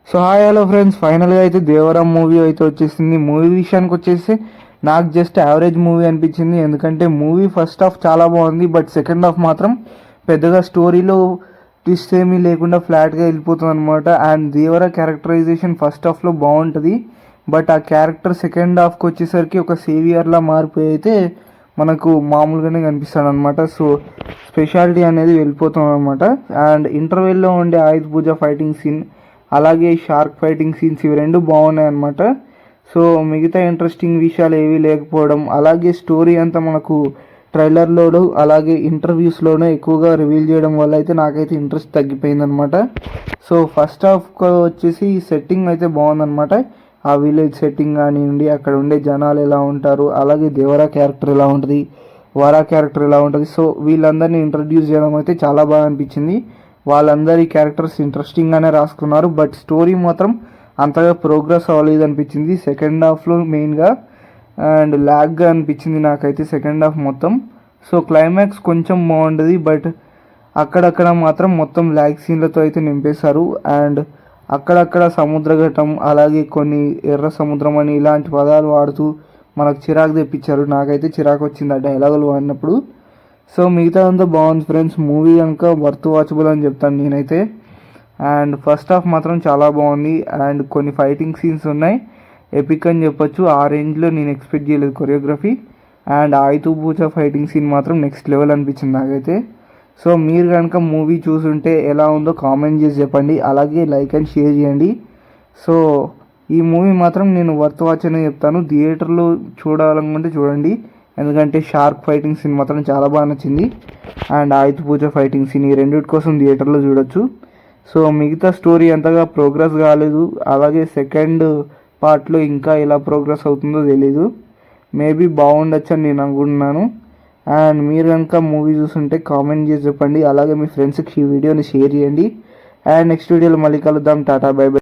So hi hello friends, ఫైనల్గా అయితే దేవరం movie అయితే వచ్చేసింది. మూవీ విషయానికి వచ్చేసి నాకు జస్ట్ యావరేజ్ మూవీ అనిపించింది. ఎందుకంటే మూవీ ఫస్ట్ హాఫ్ చాలా బాగుంది, బట్ సెకండ్ హాఫ్ మాత్రం పెద్దగా స్టోరీలో ట్విస్ట్ ఏమీ లేకుండా ఫ్లాట్గా వెళ్ళిపోతుంది అనమాట. అండ్ దేవర క్యారెక్టరైజేషన్ ఫస్ట్ హాఫ్లో బాగుంటుంది, బట్ ఆ క్యారెక్టర్ సెకండ్ హాఫ్కి వచ్చేసరికి ఒక సేవియర్లా మారిపోయి అయితే మనకు మామూలుగానే కనిపిస్తాడు అనమాట. సో స్పెషాలిటీ అనేది వెళ్ళిపోతాం అనమాట. అండ్ ఇంటర్వెల్లో ఉండే ఆయుధ పూజ ఫైటింగ్ సీన్, అలాగే షార్క్ ఫైటింగ్ సీన్స్, ఇవి రెండు బాగున్నాయి అనమాట. సో మిగతా ఇంట్రెస్టింగ్ విషయాలు ఏవీ లేకపోవడం, అలాగే స్టోరీ అంతా మనకు ట్రైలర్లోనూ అలాగే ఇంటర్వ్యూస్లోనూ ఎక్కువగా రివీల్ చేయడం వల్ల అయితే నాకైతే ఇంట్రెస్ట్ తగ్గిపోయిందనమాట. సో ఫస్ట్ హాఫ్ వచ్చేసి సెట్టింగ్ అయితే బాగుందనమాట. ఆ విలేజ్ సెట్టింగ్ కానివ్వండి, అక్కడ ఉండే జనాలు ఎలా ఉంటారు, అలాగే దేవరా క్యారెక్టర్ ఎలా ఉంటుంది, వారా క్యారెక్టర్ ఎలా ఉంటుంది. సో వీళ్ళందరినీ ఇంట్రడ్యూస్ చేయడం అయితే చాలా బాగా అనిపించింది. వాళ్ళందరి క్యారెక్టర్స్ ఇంట్రెస్టింగ్గానే రాసుకున్నారు, బట్ స్టోరీ మాత్రం అంతగా ప్రోగ్రెస్ అవ్వలేదు అనిపించింది సెకండ్ హాఫ్లో మెయిన్గా. అండ్ ల్యాగ్గా అనిపించింది నాకైతే సెకండ్ హాఫ్ మొత్తం. సో క్లైమాక్స్ కొంచెం బాగుంటుంది, బట్ అక్కడక్కడ మాత్రం మొత్తం ల్యాగ్ సీన్లతో అయితే నింపేశారు. అండ్ అక్కడక్కడ సముద్రఘటం, అలాగే కొన్ని ఎర్ర సముద్రం అని ఇలాంటి పదాలు వాడుతూ మనకు చిరాకు తెప్పించారు. నాకైతే చిరాకు వచ్చింది ఆ డైలాగులు వాడినప్పుడు. సో మిగతా అంతా బాగుంది ఫ్రెండ్స్. మూవీ కనుక వర్త్ వాచబుల్ అని చెప్తాను నేనైతే. అండ్ ఫస్ట్ హాఫ్ మాత్రం చాలా బాగుంది. అండ్ కొన్ని ఫైటింగ్ సీన్స్ ఉన్నాయి, ఎపిక్ అని చెప్పొచ్చు. ఆ రేంజ్లో నేను ఎక్స్పెక్ట్ చేయలేదు choreography. And Ayudha Puja fighting scene మాత్రం నెక్స్ట్ లెవెల్ అనిపించింది నాకైతే. సో మీరు కనుక మూవీ చూసుంటే ఎలా ఉందో కామెంట్ చేసి చెప్పండి, అలాగే లైక్ అండ్ షేర్ చేయండి. సో ఈ మూవీ మాత్రం నేను వర్త్ వాచ్ అని చెప్తాను. థియేటర్లో చూడాలనుకుంటే చూడండి, ఎందుకంటే షార్క్ ఫైటింగ్ సీన్ మాత్రం చాలా బాగా నచ్చింది. And Ayudha Puja fighting scene, ఈ రెండింటి కోసం థియేటర్లో చూడొచ్చు. సో మిగతా స్టోరీ అంతగా ప్రోగ్రెస్ కాలేదు, అలాగే సెకండ్ పార్ట్లో ఇంకా ఎలా ప్రోగ్రెస్ అవుతుందో తెలీదు. మేబీ బాగుండొచ్చు అని నేను అనుకుంటున్నాను. అండ్ మీరు కనుక మూవీ చూస్తుంటే కామెంట్ చేసి చెప్పండి, అలాగే మీ ఫ్రెండ్స్కి ఈ వీడియోని షేర్ చేయండి. అండ్ నెక్స్ట్ వీడియోలో మళ్ళీ కలుద్దాం. Tata, by by.